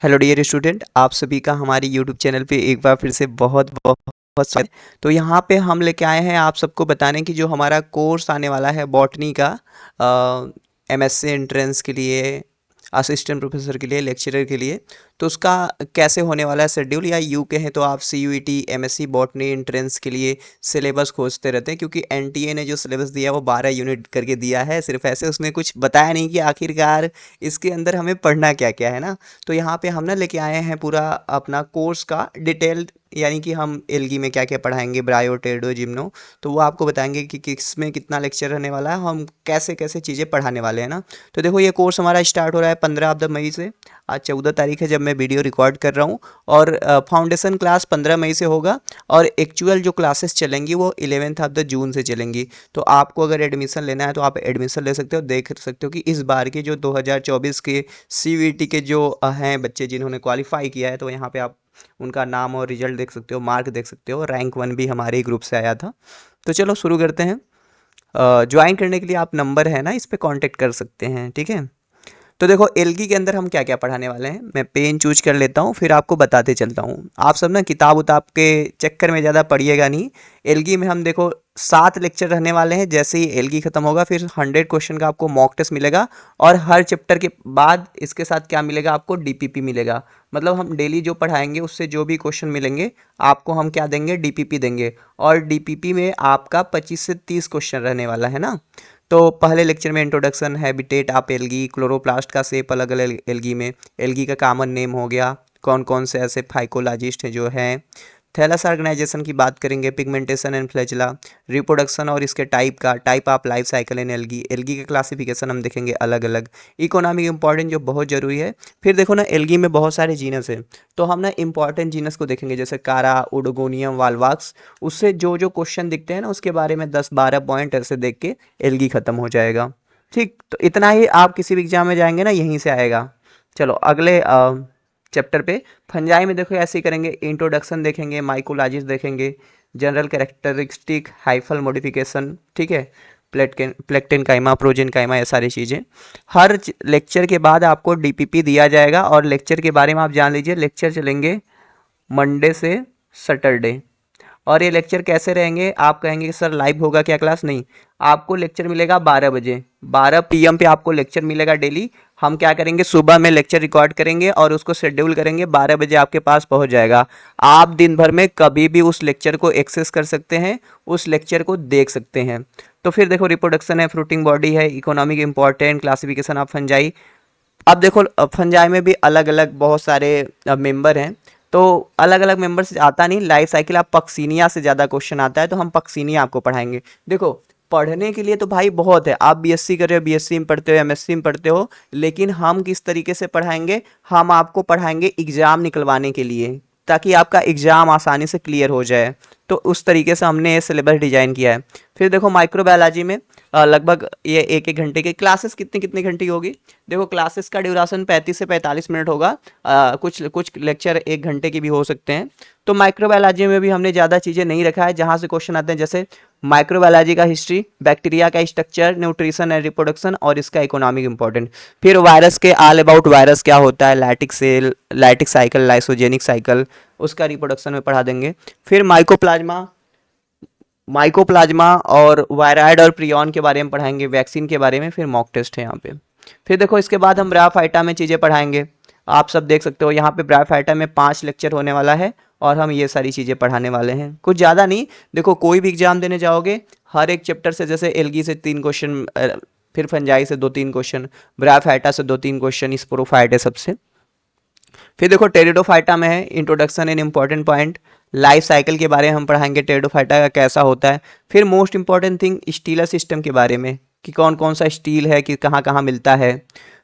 Hello dear student, आप सभी का हमारे यूट्यूब चैनल पे एक बार फिर से बहुत बहुत स्वागत है। तो यहाँ पे हम लेके आए हैं आप सबको बताने की जो हमारा कोर्स आने वाला है बॉटनी का एमएससी एंट्रेंस के लिए, असिस्टेंट प्रोफेसर के लिए, लेक्चरर के लिए। तो उसका कैसे होने वाला है शेड्यूल, या यूँ कहें तो आप CUET एमएससी बॉटनी एंट्रेंस के लिए सिलेबस खोजते रहते हैं, क्योंकि एनटीए ने जो सिलेबस दिया है वो 12 यूनिट करके दिया है। सिर्फ ऐसे उसने कुछ बताया नहीं कि आखिरकार इसके अंदर हमें पढ़ना क्या क्या है ना। तो यहाँ पे हम ना लेके आए हैं पूरा अपना कोर्स का डिटेल्ड, यानी कि हम एलगी में क्या क्या पढ़ाएंगे, ब्रायो टेडो जिम्नो। तो वो आपको बताएंगे कि किस में कितना लेक्चर रहने वाला है, हम कैसे कैसे चीज़ें पढ़ाने वाले हैं ना। तो देखो ये कोर्स हमारा स्टार्ट हो रहा है 15 मई से। आज 14 तारीख है जब मैं वीडियो रिकॉर्ड कर रहा हूँ। और फाउंडेशन क्लास 15 मई से होगा, और एक्चुअल जो क्लासेस चलेंगी वो 11 ऑफ द जून से चलेंगी। तो आपको अगर एडमिशन लेना है तो आप एडमिशन ले सकते हो। देख सकते हो कि इस बार के जो 2024 के CUET के जो हैं बच्चे जिन्होंने क्वालिफाई किया है, तो यहाँ पे आप उनका नाम और रिजल्ट देख सकते हो, मार्क देख सकते हो। रैंक 1 भी हमारे ही ग्रुप से आया था। तो चलो शुरू करते हैं। ज्वाइन करने के लिए आप नंबर है ना, इस पे कांटेक्ट कर सकते हैं, ठीक है। तो देखो एलगी के अंदर हम क्या क्या पढ़ाने वाले हैं, मैं पेन चूज कर लेता हूँ फिर आपको बताते चलता हूँ। आप सब ना किताब उताब के चक्कर में ज़्यादा पढ़िएगा नहीं। एलगी में हम देखो 7 लेक्चर रहने वाले हैं। जैसे ही एलगी खत्म होगा फिर 100 क्वेश्चन का आपको मॉक टेस्ट मिलेगा, और हर चैप्टर के बाद इसके साथ क्या मिलेगा, आपको डीपीपी मिलेगा। मतलब हम डेली जो पढ़ाएंगे उससे जो भी क्वेश्चन मिलेंगे आपको हम क्या देंगे, डीपीपी देंगे। और डीपीपी में आपका 25 से 30 क्वेश्चन रहने वाला है ना। तो पहले लेक्चर में introduction, habitat of algae, chloroplast का शेप अलग अलग एल्गी में, एल्गी का कॉमन नेम हो गया, कौन कौन से ऐसे फाइकोलॉजिस्ट हैं जो हैं, थैलस ऑर्गेनाइजेशन की बात करेंगे, पिगमेंटेशन एंड फ्लैजेला, रिप्रोडक्शन और इसके टाइप का, type of life cycle in algae, algae का क्लासिफिकेशन हम देखेंगे अलग अलग, इकोनॉमिक इंपॉर्टेंट जो बहुत जरूरी है। फिर देखो ना एल्गी में बहुत सारे जीनस हैं, तो हम ना इंपॉर्टेंट जीनस को देखेंगे, जैसे कारा, उडोगोनियम, वाल्वाक्स। उससे जो जो क्वेश्चन दिखते हैं ना उसके बारे में 10-12 पॉइंट ऐसे देख के एल्गी खत्म हो जाएगा। ठीक, तो इतना ही आप किसी भी एग्जाम में जाएंगे ना यहीं से आएगा। चलो अगले चैप्टर पे। फंजाई में देखो ऐसे ही करेंगे, इंट्रोडक्शन देखेंगे, माइकोलॉजीज देखेंगे, जनरल कैरेक्टरिस्टिक, हाइफल मॉडिफिकेशन, ठीक है, प्लेक्टिन काइमा, प्रोजिन काइमा, ये सारी चीज़ें। हर लेक्चर के बाद आपको डीपीपी दिया जाएगा। और लेक्चर के बारे में आप जान लीजिए, लेक्चर चलेंगे मंडे से सैटरडे। और ये लेक्चर कैसे रहेंगे, आप कहेंगे कि सर लाइव होगा क्या क्लास? नहीं, आपको लेक्चर मिलेगा 12 बजे, 12 PM पे आपको लेक्चर मिलेगा डेली। हम क्या करेंगे, सुबह में लेक्चर रिकॉर्ड करेंगे और उसको शेड्यूल करेंगे, 12 बजे आपके पास पहुंच जाएगा। आप दिन भर में कभी भी उस लेक्चर को एक्सेस कर सकते हैं, उस लेक्चर को देख सकते हैं। तो फिर देखो रिप्रोडक्शन है, फ्रूटिंग बॉडी है, economic important, classification of fungi. अब देखो फंजाई में भी अलग अलग बहुत सारे मेंबर हैं, तो अलग अलग मेंबर से आता नहीं लाइफ साइकिल। आप पक्सीनिया से ज़्यादा क्वेश्चन आता है तो हम पक्सीनिया आपको पढ़ाएंगे। देखो पढ़ने के लिए तो भाई बहुत है, आप बीएससी कर रहे हो, बीएससी में पढ़ते हो, एमएससी में पढ़ते हो, लेकिन हम किस तरीके से पढ़ाएंगे, हम आपको पढ़ाएंगे एग्जाम निकलवाने के लिए, ताकि आपका एग्जाम आसानी से क्लियर हो जाए। तो उस तरीके से हमने ये सिलेबस डिजाइन किया है। फिर देखो माइक्रोबायोलॉजी में लगभग ये 1-1 घंटे के क्लासेस, कितने कितने घंटे की होगी, देखो क्लासेस का ड्यूरेशन 35 से 45 मिनट होगा। कुछ कुछ लेक्चर 1 घंटे की भी हो सकते हैं। तो माइक्रोबायोलॉजी में भी हमने ज़्यादा चीज़ें नहीं रखा है, जहाँ से क्वेश्चन आते हैं जैसे माइक्रोबायोलॉजी का हिस्ट्री, बैक्टीरिया का स्ट्रक्चर, न्यूट्रिशन एंड रिप्रोडक्शन, और इसका इकोनॉमिक इंपॉर्टेंट। फिर वायरस के ऑल अबाउट वायरस क्या होता है, lytic cell, lytic cycle, lysogenic cycle, उसका रिप्रोडक्शन में पढ़ा देंगे। फिर माइकोप्लाज्मा, माइकोप्लाज्मा और वायराइड और प्रियॉन के बारे में पढ़ाएंगे, वैक्सीन के बारे में। फिर मॉक टेस्ट है यहाँ पे। फिर देखो इसके बाद हम ब्रायोफाइटा में चीज़ें पढ़ाएंगे। आप सब देख सकते हो यहाँ पे ब्रायोफाइटा में 5 लेक्चर होने वाला है, और हम ये सारी चीज़ें पढ़ाने वाले हैं, कुछ ज़्यादा नहीं। देखो कोई भी एग्जाम देने जाओगे, हर एक चैप्टर से, जैसे एल्गी से 3 क्वेश्चन, फिर फंजाई से 2-3 क्वेश्चन, ब्रायोफाइटा से 2-3 क्वेश्चन, स्पोरोफाइटा सबसे। फिर देखो टेरिडोफाइटा में है introduction and important point, life cycle के बारे में हम पढ़ाएंगे, टेरिडोफाइटा का कैसा होता है। फिर most important thing stealer system के बारे में, कि कौन कौन सा स्टील है, कि कहाँ कहाँ मिलता है।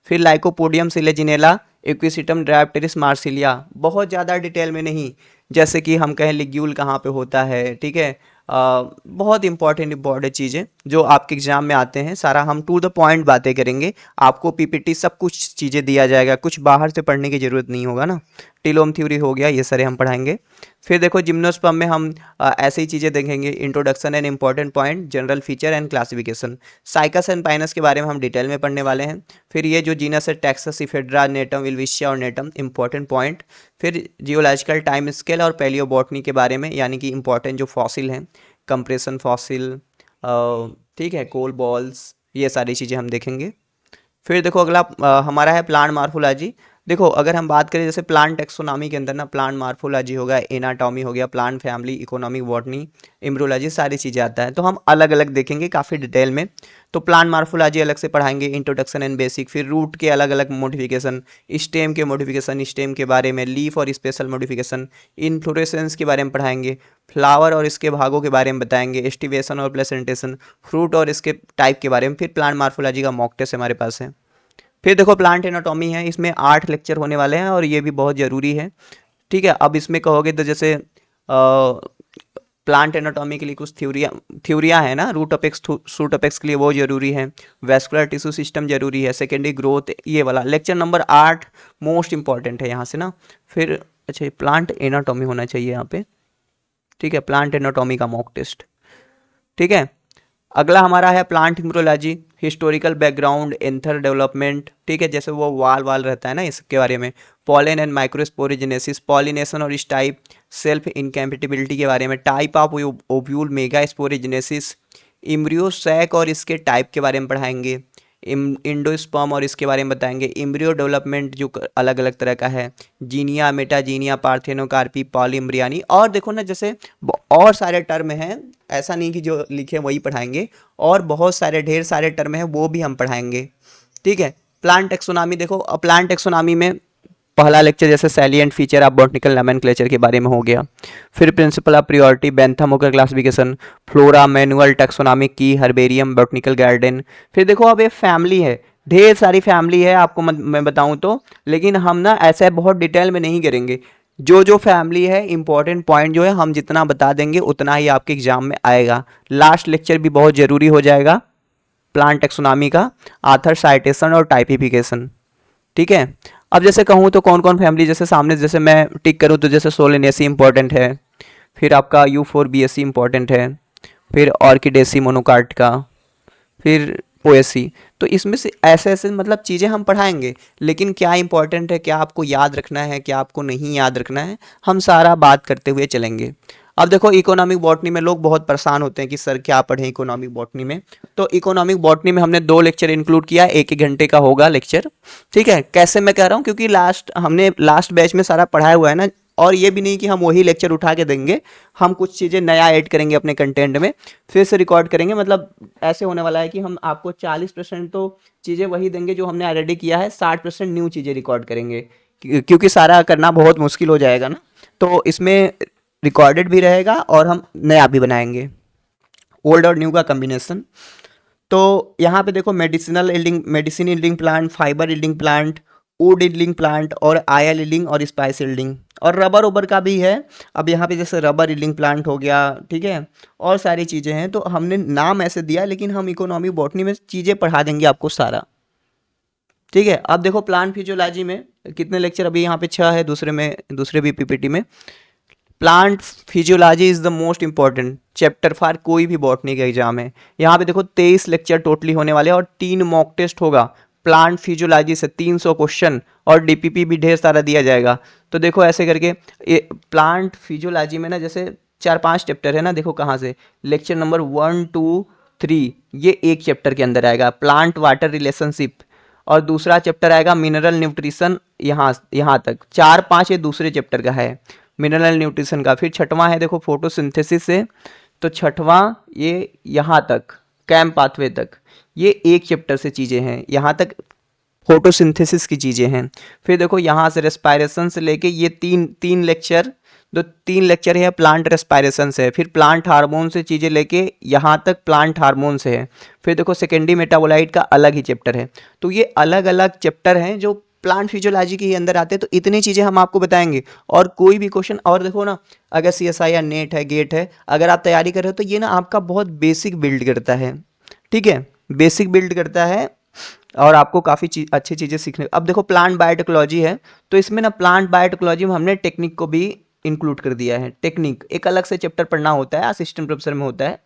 फिर lycopodium Selaginella, equisetum Dryopteris Marsilea, बहुत ज़्यादा डिटेल में नहीं, जैसे कि हम कहें लिग्यूल कहाँ पे होता है, ठीक है, बहुत इंपॉर्टेंट चीज़ें जो आपके एग्जाम में आते हैं, सारा हम टू द पॉइंट बातें करेंगे। आपको पीपीटी सब कुछ चीज़ें दिया जाएगा, कुछ बाहर से पढ़ने की ज़रूरत नहीं होगा ना। टिलोम थ्योरी हो गया, ये सारे हम पढ़ाएंगे। फिर देखो जिम्नोस्पर्म में हम ऐसे ही चीज़ें देखेंगे, introduction and important point, general feature and classification. Cycas and Pinus के बारे में हम डिटेल में पढ़ने वाले हैं। फिर ये जो जीनस है टैक्सस, इफेड्रा, नेटम, विल्विशिया और नेटम, इंपॉर्टेंट पॉइंट। फिर जियोलॉजिकल टाइम स्केल और पैलियोबॉटनी के बारे में, यानी कि इंपॉर्टेंट जो फॉसिल हैं, कंप्रेशन फॉसिल, ठीक है, कोल बॉल्स, ये सारी चीज़ें हम देखेंगे। फिर देखो अगला हमारा है प्लांट मार्फोलॉजी। देखो अगर हम बात करें जैसे प्लांट टेक्सोनॉमी के अंदर ना, प्लांट मार्फोलॉजी हो गया, एनाटॉमी हो गया, plant family, economic botany, embryology, सारी चीज़ें आता है, तो हम अलग अलग देखेंगे काफ़ी डिटेल में। तो प्लांट मार्फोलॉजी अलग से पढ़ाएंगे, इंट्रोडक्शन एंड बेसिक। फिर रूट के अलग अलग मॉडिफिकेशन, स्टेम के मॉडिफिकेशन, स्टेम के बारे में, लीफ और स्पेशल मॉडिफिकेशन, इन्फ्लोरेसेंस के बारे में पढ़ाएंगे, फ्लावर और इसके भागों के बारे में बताएंगे, एस्टिवेशन और प्लेसेंटेशन, फ्रूट और इसके टाइप के बारे में। फिर प्लांट मार्फोलॉजी का मॉक टेस्ट हमारे पास है। फिर देखो प्लांट एनाटॉमी है, इसमें 8 लेक्चर होने वाले हैं और ये भी बहुत ज़रूरी है, ठीक है। अब इसमें कहोगे तो जैसे प्लांट एनाटॉमी के लिए कुछ थ्योरियाँ हैं ना, रूट अपेक्स, शूट अपेक्स के लिए वो जरूरी है, वेस्कुलर टिश्यू सिस्टम जरूरी है, सेकेंडरी ग्रोथ, ये वाला लेक्चर नंबर 8 मोस्ट इंपॉर्टेंट है यहाँ से ना। फिर अच्छा प्लांट एनाटॉमी होना चाहिए यहाँ पे, ठीक है, प्लांट एनाटॉमी का मॉक टेस्ट, ठीक है। अगला हमारा है plant embryology, historical background, anther development, ठीक है, जैसे वो वाल रहता है ना, इसके बारे में, पॉलन एंड माइक्रोस्पोरोजेनेसिस, पॉलिनेशन और इस टाइप, सेल्फ इनकैम्पेटिबिलिटी के बारे में, type of ovule, megasporogenesis, embryo sac और इसके टाइप के बारे में पढ़ाएंगे, इंडोस्पर्म और इसके बारे में बताएंगे, इम्ब्रियो डेवलपमेंट जो अलग अलग तरह का है, जीनिया, मेटाजीनिया, पार्थेनोकार्पी, पॉलीम्ब्रियानी, और देखो ना जैसे और सारे टर्म हैं, ऐसा नहीं कि जो लिखे वही पढ़ाएंगे, और बहुत सारे ढेर सारे टर्म हैं वो भी हम पढ़ाएंगे, ठीक है। प्लांट टेक्सोनॉमी देखो, प्लांट टेक्सोनॉमी में पहला लेक्चर जैसे salient feature of botanical nomenclature के बारे में हो गया। फिर प्रिंसिपल ऑफ प्रियोरिटी, बेंथम होकर क्लासिफिकेशन, फ्लोरा, मैनुअल, टैक्सोनॉमी की, हर्बेरियम, बॉटनिकल गार्डन। फिर देखो अब ये फैमिली है, ढेर सारी फैमिली है आपको मैं बताऊं तो, लेकिन हम ना ऐसे बहुत डिटेल में नहीं करेंगे। जो जो फैमिली है, इंपॉर्टेंट पॉइंट जो है हम जितना बता देंगे उतना ही आपके एग्जाम में आएगा। लास्ट लेक्चर भी बहुत ज़रूरी हो जाएगा प्लांट टेक्सोनॉमी का, आथर, साइटेशन और टाइपिफिकेशन, ठीक है। अब जैसे कहूँ तो कौन कौन फैमिली, जैसे सामने जैसे मैं टिक करूँ तो जैसे सोलेनेसी इंपॉर्टेंट है, फिर आपका U4BSC इंपॉर्टेंट है, फिर ऑर्किडेसी मोनोकार्ट का, फिर पोएसी। तो इसमें से ऐसे ऐसे मतलब चीज़ें हम पढ़ाएंगे, लेकिन क्या इंपॉर्टेंट है, क्या आपको याद रखना है, क्या आपको नहीं याद रखना है, हम सारा बात करते हुए चलेंगे। अब देखो इकोनॉमिक बॉटनी में लोग बहुत परेशान होते हैं कि सर क्या पढ़ें इकोनॉमिक बॉटनी में। तो इकोनॉमिक बॉटनी में हमने 2 लेक्चर इंक्लूड किया, 1-1 घंटे का होगा लेक्चर, ठीक है। कैसे मैं कह रहा हूँ, क्योंकि हमने लास्ट बैच में सारा पढ़ाया हुआ है ना, और ये भी नहीं कि हम वही लेक्चर उठा के देंगे, हम कुछ चीज़ें नया ऐड करेंगे अपने कंटेंट में, फिर से रिकॉर्ड करेंगे। मतलब ऐसे होने वाला है कि हम आपको 40% तो चीज़ें वही देंगे जो हमने ऑलरेडी किया है, 60% न्यू चीज़ें रिकॉर्ड करेंगे, क्योंकि सारा करना बहुत मुश्किल हो जाएगा ना। तो इसमें रिकॉर्डेड भी रहेगा और हम नया भी बनाएंगे, ओल्ड और न्यू का कम्बिनेशन। तो यहाँ पे देखो medicine yielding plant, fibre yielding plant, would yielding plant और आयल यील्डिंग और स्पाइस यील्डिंग, और रबर ओबर का भी है। अब यहाँ पे जैसे रबर यील्डिंग प्लांट हो गया, ठीक है, और सारी चीज़ें हैं। तो हमने नाम ऐसे दिया, लेकिन हम इकोनॉमिक बॉटनी में चीज़ें पढ़ा देंगे आपको सारा, ठीक है। अब देखो प्लांट फिजियोलॉजी में कितने लेक्चर, अभी यहाँ पे 6 है, दूसरे भी पीपीटी में। Plant physiology is the most important chapter for कोई भी बॉटनी का एग्जाम है। यहाँ पे देखो 23 लेक्चर टोटली होने वाले हैं और 3 मॉक टेस्ट होगा प्लांट फिजियोलॉजी से, 300 क्वेश्चन, और डीपीपी भी ढेर सारा दिया जाएगा। तो देखो ऐसे करके प्लांट फिजियोलॉजी में ना जैसे 4-5 चैप्टर है ना, देखो कहाँ से, लेक्चर नंबर 1, 2, 3 ये एक चैप्टर के अंदर आएगा, प्लांट वाटर रिलेशनशिप, और दूसरा चैप्टर आएगा मिनरल न्यूट्रिशन, यहाँ तक 4-5 ये दूसरे चैप्टर का है मिनरल न्यूट्रिशन का। फिर छठवां है देखो फोटोसिंथेसिस से, तो छठवां ये यहाँ तक कैम पाथवे तक, ये एक चैप्टर से चीज़ें हैं, यहाँ तक फोटोसिंथेसिस की चीज़ें हैं। फिर देखो यहाँ से रेस्पायरेशन से लेके ये तीन लेक्चर, 3 लेक्चर है प्लांट रेस्पायरेशन से है। फिर प्लांट हार्मोन से चीज़ें लेके यहाँ तक प्लांट हार्मोन से है। फिर देखो सेकेंडरी मेटाबोलाइट का अलग ही चैप्टर है। तो ये अलग अलग चैप्टर हैं जो प्लांट फिजियोलॉजी के ही अंदर आते हैं, तो इतनी चीज़ें हम आपको बताएंगे। और कोई भी क्वेश्चन, और देखो ना, अगर CSI या नेट है, गेट है, अगर आप तैयारी कर रहे हो तो ये ना आपका बहुत बेसिक बिल्ड करता है, ठीक है, बेसिक बिल्ड करता है और आपको काफ़ी अच्छी चीज़ें सीखने। अब देखो प्लांट बायोटेक्नोलॉजी है, तो इसमें ना प्लांट बायोटेक्नोलॉजी में हमने टेक्निक को भी इंक्लूड कर दिया है। टेक्निक एक अलग से चैप्टर पढ़ना होता है, असिस्टेंट प्रोफेसर में होता है।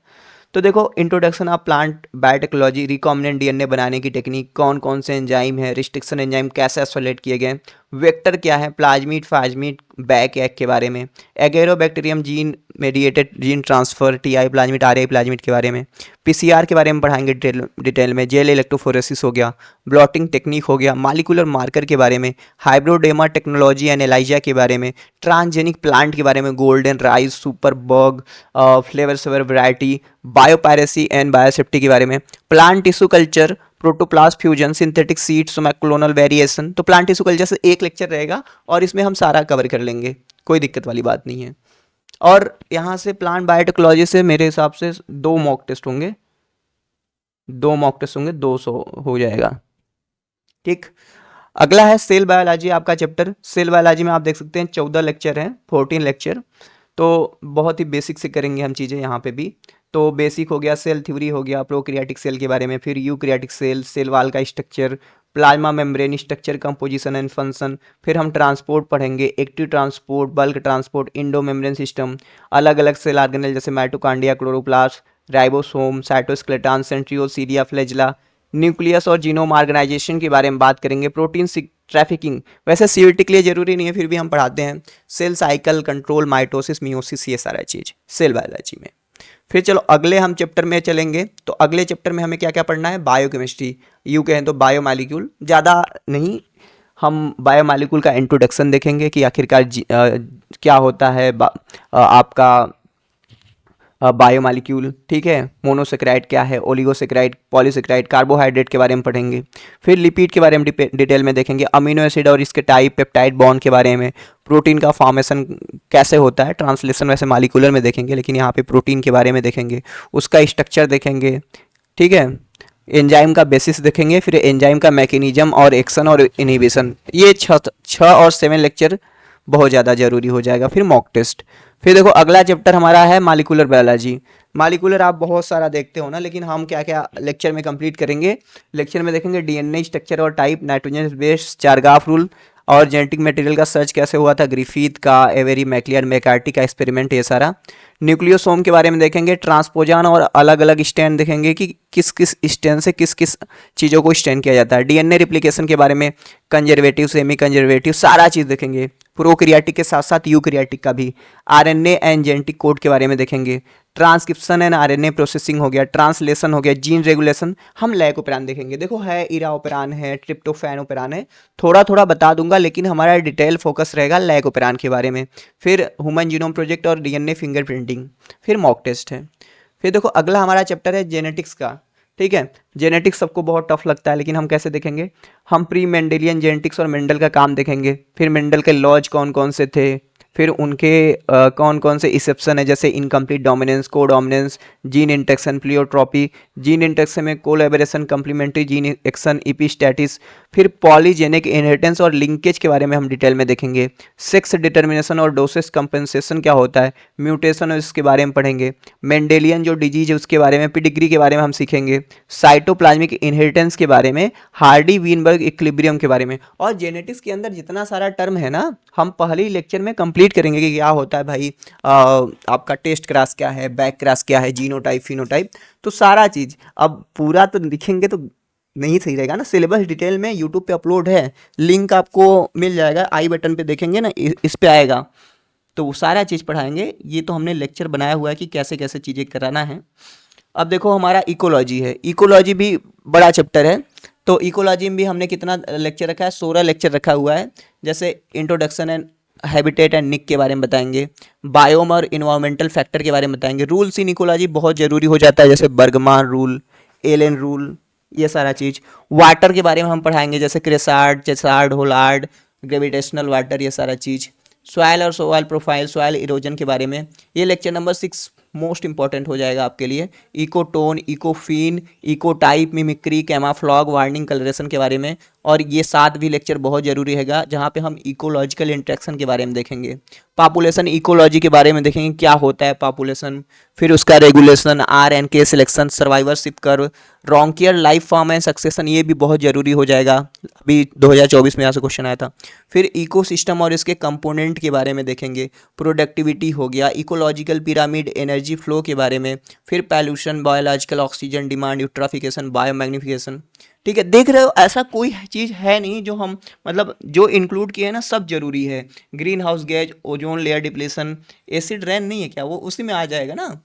तो देखो introduction of plant biotechnology, recombinant DNA बनाने की टेक्निक, कौन कौन से एंजाइम है, रिस्ट्रिक्शन एंजाइम कैसे आइसोलेट किए गए, वेक्टर क्या है, प्लाज्मिड फाज्मिड बैक एग के बारे में, Agrobacterium gene mediated gene transfer, Ti plasmid Ri plasmid के बारे में, पीसीआर के बारे में पढ़ाएंगे डिटेल में, जेल इलेक्ट्रोफोरेसिस हो गया, ब्लॉटिंग टेक्निक हो गया, मालिकुलर मार्कर के बारे में, हाइब्रोडेमा टेक्नोलॉजी एंड एलाइजा के बारे में, ट्रांसजेनिक प्लांट के बारे में, golden rice, super bug, Flavr Savr variety, biopiracy and biosafety के बारे में, plant tissue culture, protoplast fusion, synthetic seeds, clonal variation. तो प्लांट टिश्यू कल्चर से एक लेक्चर रहेगा और इसमें हम सारा कवर कर लेंगे, कोई दिक्कत वाली बात नहीं है। और यहाँ से प्लांट बायोटेक्नोलॉजी से मेरे हिसाब से 2 मॉक टेस्ट होंगे, 200 हो जाएगा, ठीक। अगला है सेल बायोलॉजी, आपका चैप्टर सेल बायोलॉजी में आप देख सकते हैं 14 लेक्चर हैं, 14 लेक्चर। तो बहुत ही बेसिक से करेंगे हम चीज़ें यहाँ पे भी। तो बेसिक हो गया, सेल थ्योरी हो गया, प्रोकैरियोटिक सेल के बारे में, फिर यूकैरियोटिक सेल वाल का structure, plasma membrane structure, composition and function, फिर हम ट्रांसपोर्ट पढ़ेंगे, active transport, bulk transport, Indo membrane system, अलग अलग सेल ऑर्गेनेल जैसे mitochondria, chloroplast, ribosome, cytoskeleton, centriole, Syria, flagella, nucleus और जीनोम ऑर्गेनाइजेशन के बारे में बात करेंगे, प्रोटीन ट्रैफिकिंग, वैसे सीयूईटी के लिए जरूरी नहीं है, फिर भी हम पढ़ाते हैं, cell cycle control, mitosis, meiosis, ये सारा चीज़ सेल बायोलॉजी में। फिर चलो अगले हम चैप्टर में चलेंगे, तो अगले चैप्टर में हमें क्या क्या पढ़ना है, बायोकेमिस्ट्री, यू कहें तो बायोमॉलिक्यूल, ज़्यादा नहीं, हम बायोमॉलिक्यूल का इंट्रोडक्शन देखेंगे कि आखिरकार क्या होता है आपका बायोमॉलिक्यूल, ठीक है, मोनोसेक्राइड क्या है, ओलिगोसेक्राइड, पॉलीसेक्राइड, कार्बोहाइड्रेट के बारे में पढ़ेंगे। फिर लिपिड के बारे में डिटेल में देखेंगे, अमीनो एसिड और इसके टाइप, पेप्टाइड बॉन्ड के बारे में, प्रोटीन का फॉर्मेशन कैसे होता है, ट्रांसलेशन वैसे मॉलिक्यूलर में देखेंगे, लेकिन यहाँ पे प्रोटीन के बारे में देखेंगे, उसका स्ट्रक्चर देखेंगे, ठीक है, एंजाइम का बेसिस देखेंगे, फिर एंजाइम का मैकेनिज्म और एक्शन और इनहिबिशन। ये 6 और 7 लेक्चर बहुत ज़्यादा जरूरी हो जाएगा। फिर मॉक टेस्ट। फिर देखो अगला चैप्टर हमारा है मालिकुलर बायोलॉजी। मालिकुलर आप बहुत सारा देखते हो ना, लेकिन हम क्या क्या लेक्चर में कंप्लीट करेंगे, लेक्चर में देखेंगे डीएनए स्ट्रक्चर और टाइप, नाइट्रोजन बेस, चारगाफ रूल और जेनेटिक मटेरियल का सर्च कैसे हुआ था, ग्रिफिथ का, एवेरी मैक्लियन मैकार्टी का एक्सपेरिमेंट, ये सारा। न्यूक्लियोसोम के बारे में देखेंगे, ट्रांसपोजान और अलग अलग स्टैंड देखेंगे कि किस किस स्टैंड से किस किस चीज़ों को स्टैंड किया जाता है। डीएनए रिप्लिकेशन के बारे में, कंजर्वेटिव, सेमी कंजर्वेटिव, सारा चीज़ देखेंगे। प्रोकैरियोटिक के साथ साथ यूकैरियोटिक का भी। आरएनए एंड जेनेटिक कोड के बारे में देखेंगे। ट्रांसक्रिप्शन एंड आरएनए प्रोसेसिंग हो गया, ट्रांसलेशन हो गया, जीन रेगुलेशन, हम लैक ओपेरान देखेंगे। देखो है इरा ओपेरान है, ट्रिप्टोफैन ओपेरान है, थोड़ा थोड़ा बता दूंगा, लेकिन हमारा डिटेल फोकस रहेगा लैक ओपेरान के बारे में। फिर ह्यूमन जीनोम प्रोजेक्ट और डीएनए फिंगरप्रिंटिंग। फिर मॉक टेस्ट है। फिर देखो अगला हमारा चैप्टर है जेनेटिक्स का, ठीक है। जेनेटिक्स सबको बहुत टफ लगता है, लेकिन हम कैसे देखेंगे, हम प्री मेंडेलियन जेनेटिक्स और मेंडल का काम देखेंगे। फिर मेंडल के लॉज कौन कौन से थे, फिर उनके कौन कौन से एक्सेप्शन है, जैसे इनकम्प्लीट डोमिनेंस, को dominance, gene interaction, pleiotropy, gene interaction में कोलैबोरेशन, कंप्लीमेंट्री जीन एक्शन, इपिस्टैटिस। फिर पॉलीजेनिक इनहेरिटेंस और लिंकेज के बारे में हम डिटेल में देखेंगे। सेक्स डिटर्मिनेशन और डोसेस कंपेंसेशन क्या होता है, म्यूटेशन और इसके बारे में पढ़ेंगे। मेंडेलियन जो डिजीज है उसके बारे में, पिडिग्री के बारे में हम सीखेंगे। साइटोप्लाज्मिक इनहेरिटेंस के बारे में, हार्डी वीनबर्ग इक्विलिब्रियम के बारे में। और जेनेटिक्स के अंदर जितना सारा टर्म है ना, हम पहले ही लेक्चर में कंप्लीट करेंगे कि क्या होता है भाई, आपका टेस्ट क्रास क्या है, बैक क्रास क्या है, जीनोटाइप, फिनोटाइप, तो सारा चीज। अब पूरा तो लिखेंगे तो नहीं सही रहेगा ना, सिलेबस डिटेल में यूट्यूब पे अपलोड है, लिंक आपको मिल जाएगा, आई बटन पे देखेंगे ना, इस पे आएगा, तो वो सारा चीज़ पढ़ाएंगे। ये तो हमने लेक्चर बनाया हुआ है कि कैसे कैसे चीज़ें कराना है। अब देखो हमारा इकोलॉजी है, इकोलॉजी भी बड़ा चैप्टर है, तो इकोलॉजी में भी हमने कितना लेक्चर रखा है, 16 लेक्चर रखा हुआ है। जैसे इंट्रोडक्शन एंड हैबिटेट एंड निक के बारे में बताएंगे, बायोम और इन्वायरमेंटल फैक्टर के बारे में बताएंगे। रूल्स इन इकोलॉजी बहुत जरूरी हो जाता है, जैसे बर्गमान रूल, एलन रूल, ये सारा चीज़। वाटर के बारे में हम पढ़ाएंगे, जैसे क्रेसार्ड, चेसार्ड, होलार्ड, ग्रेविटेशनल वाटर, ये सारा चीज़। सॉइल और सोइल प्रोफाइल, सॉइल इरोजन के बारे में, ये लेक्चर नंबर 6 मोस्ट इंपॉर्टेंट हो जाएगा आपके लिए। Ecotone, ecophene, ecotype, mimicry, camouflage, warning coloration के बारे में, और ये 7वीं लेक्चर बहुत जरूरी हैगा, जहाँ पे हम इकोलॉजिकल इंटरेक्शन के बारे में देखेंगे, पॉपुलेशन इकोलॉजी के बारे में देखेंगे, क्या होता है पॉपुलेशन, फिर उसका regulation, r and K selection, survivorship curve, Raunkiaer life form and succession, ये भी बहुत जरूरी हो जाएगा, अभी 2024 में यहाँ से क्वेश्चन आया था। फिर इकोसिस्टम और इसके कंपोनेंट के बारे में देखेंगे, प्रोडक्टिविटी हो गया, इकोलॉजिकल पिरामिड, एनर्जी फ्लो के बारे में, फिर pollution, biological oxygen demand, eutrophication, biomagnification. ठीक है, देख रहे हो ऐसा कोई चीज़ है नहीं जो हम मतलब जो इंक्लूड किए हैं ना, सब जरूरी है। Green house gas, ozone layer depletion, acid rain नहीं है क्या, वो उसी में आ जाएगा ना।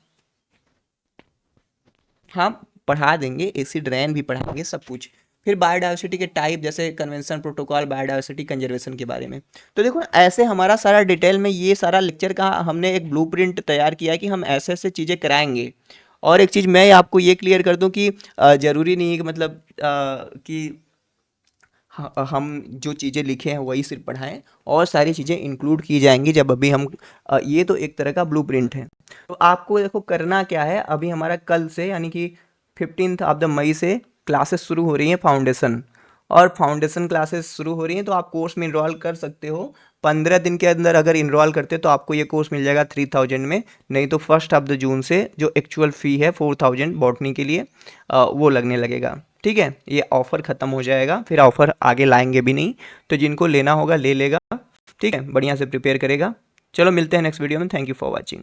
हाँ, पढ़ा देंगे, एसिड रेन भी पढ़ाएंगे सब कुछ। फिर बायोडाइवर्सिटी के टाइप, जैसे कन्वेंशन, प्रोटोकॉल, बायोडाइवर्सिटी कंजर्वेशन के बारे में। तो देखो ऐसे हमारा सारा डिटेल में ये सारा लेक्चर का हमने एक ब्लूप्रिंट तैयार किया है कि हम ऐसे ऐसे चीज़ें कराएंगे। और एक चीज़ मैं आपको ये क्लियर कर दूं कि ज़रूरी नहीं है कि मतलब कि हम जो चीज़ें लिखे हैं वही सिर्फ पढ़ाएं, और सारी चीज़ें इंक्लूड की जाएंगी जब अभी हम ये तो एक तरह का ब्लूप्रिंट है। तो आपको देखो करना क्या है, अभी हमारा कल से यानी कि 15 ऑफ द मई से क्लासेस शुरू हो रही हैं फाउंडेशन, और फाउंडेशन क्लासेस शुरू हो रही हैं, तो आप कोर्स में इनरोल कर सकते हो। 15 दिन के अंदर अगर इनरोल करते हो तो आपको ये कोर्स मिल जाएगा 3000 में, नहीं तो 1 जून से जो एक्चुअल फ़ी है 4000 बॉटनी के लिए वो लगने लगेगा। ठीक है, ये ऑफ़र ख़त्म हो जाएगा, फिर ऑफ़र आगे लाएंगे भी नहीं, तो जिनको लेना होगा ले लेगा। ठीक है, बढ़िया से प्रिपेयर करेगा। चलो मिलते हैं नेक्स्ट वीडियो में। Thank you for watching.